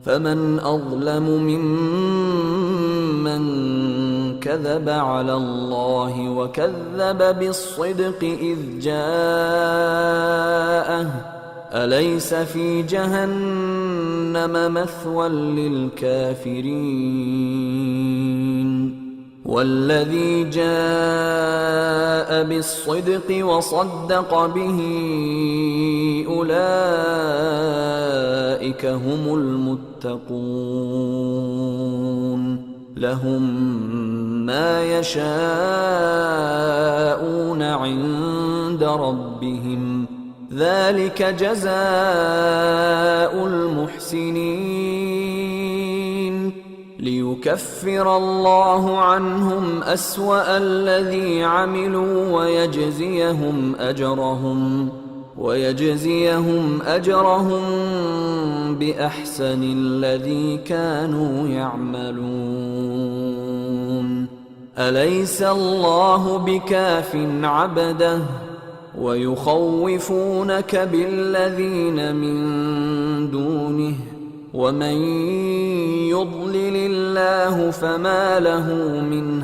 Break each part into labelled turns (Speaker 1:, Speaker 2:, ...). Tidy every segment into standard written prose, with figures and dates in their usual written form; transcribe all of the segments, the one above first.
Speaker 1: فمن أظلم ممن كذب على الله وكذب بالصدق إذ جاءه أليس في جهنم مثوى للكافرين والذي جاء بالصدق وصدق به أولئك هم المتقون لهم ما يشاءون عند ربهم ذلك جزاء المحسنين ليكفر الله عنهم أسوأ الذي عملوا ويجزيهم أجرهم بأحسن الذي كانوا يعملون أليس الله بكاف عبده ويخوفونك بالذين من دونه ومن يضلل الله فما له من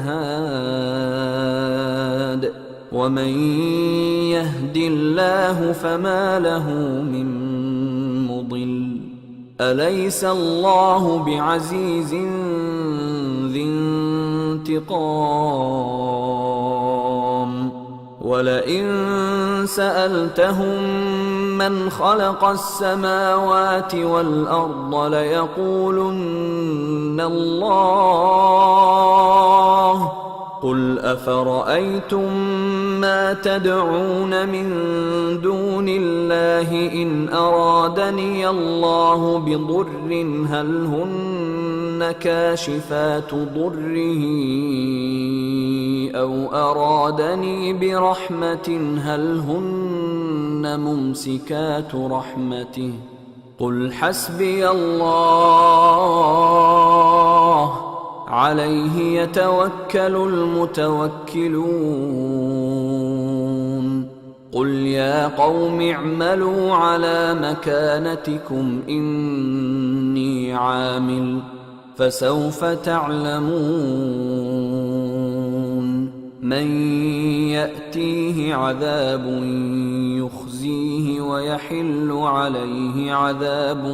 Speaker 1: هاد ومن يهد الله فما له من مضل أليس الله بعزيز ذي انتقام ولئن سألتهم من خلق السماوات والأرض ليقولن الله قل أفرأيتم ما تدعون من دون الله إن أرادني الله بضر هل هن كاشفات ضره أو أرادني برحمة هل هن ممسكات رحمته قل حسبي الله عليه يتوكل المتوكلون قل يا قوم اعملوا على مكانتكم إني عامل فسوف تعلمون من يأتيه عذاب يخزيه ويحل عليه عذاب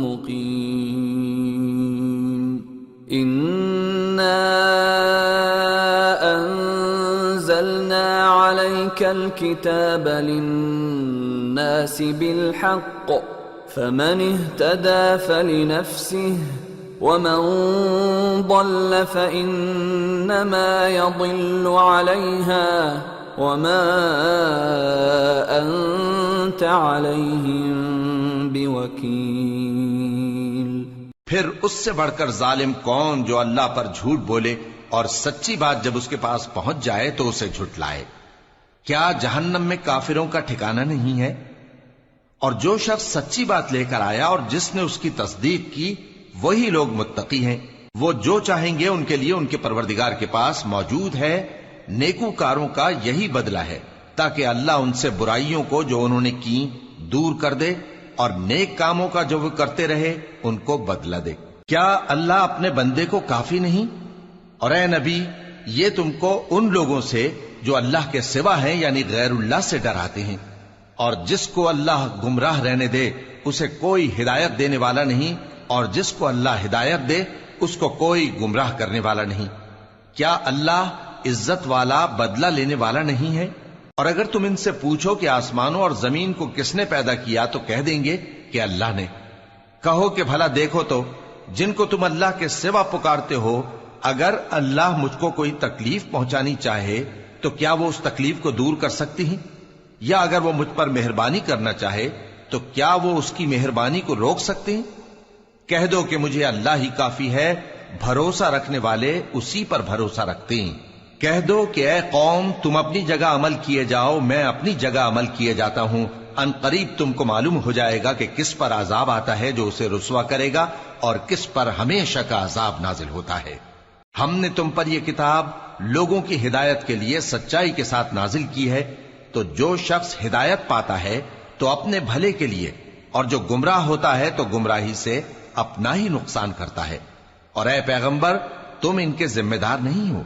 Speaker 1: مقيم إنا أنزلنا عليك الكتاب للناس بالحق فمن اهتدى فلنفسه ومن ضل فإنما يضل عليها وما أنت عليهم بوكيل।
Speaker 2: फिर उससे बढ़कर जालिम कौन जो अल्लाह पर झूठ बोले और सच्ची बात जब उसके पास पहुंच जाए तो उसे झुठलाए। क्या जहन्नम में काफिरों का ठिकाना नहीं है? और जो शख्स सच्ची बात लेकर आया और जिसने उसकी तस्दीक की वही लोग मुत्तकी हैं। वो जो चाहेंगे उनके लिए उनके परवरदिगार के पास मौजूद है। नेकूकारों का यही बदला है ताकि अल्लाह उनसे बुराइयों को जो उन्होंने की दूर कर दे और नेक कामों का जो वो करते रहे उनको बदला दे। क्या अल्लाह अपने बंदे को काफी नहीं? और ए नबी, ये तुमको उन लोगों से जो अल्लाह के सिवा हैं यानी गैरुल्लाह से डराते हैं, और जिसको अल्लाह गुमराह रहने दे उसे कोई हिदायत देने वाला नहीं, और जिसको अल्लाह हिदायत दे उसको कोई गुमराह करने वाला नहीं। क्या अल्लाह इज्जत वाला बदला लेने वाला नहीं है? और अगर तुम इनसे पूछो कि आसमानों और जमीन को किसने पैदा किया तो कह देंगे कि अल्लाह ने। कहो कि भला देखो तो जिनको तुम अल्लाह के सिवा पुकारते हो, अगर अल्लाह मुझको कोई तकलीफ पहुंचानी चाहे तो क्या वो उस तकलीफ को दूर कर सकती हैं? या अगर वो मुझ पर मेहरबानी करना चाहे तो क्या वो उसकी मेहरबानी को रोक सकते हैं? कह दो कि मुझे अल्लाह ही काफी है, भरोसा रखने वाले उसी पर भरोसा रखते हैं। कह दो कि ऐ कौम, तुम अपनी जगह अमल किए जाओ, मैं अपनी जगह अमल किए जाता हूं। अनकरीब तुमको मालूम हो जाएगा कि किस पर अजाब आता है जो उसे रुसवा करेगा और किस पर हमेशा का अजाब नाजिल होता है। हमने तुम पर यह किताब लोगों की हिदायत के लिए सच्चाई के साथ नाजिल की है, तो जो शख्स हिदायत पाता है तो अपने भले के लिए اور جو گمراہ ہوتا ہے تو گمراہی سے اپنا ہی نقصان کرتا ہے، اور اے پیغمبر تم ان کے ذمہ دار نہیں ہو۔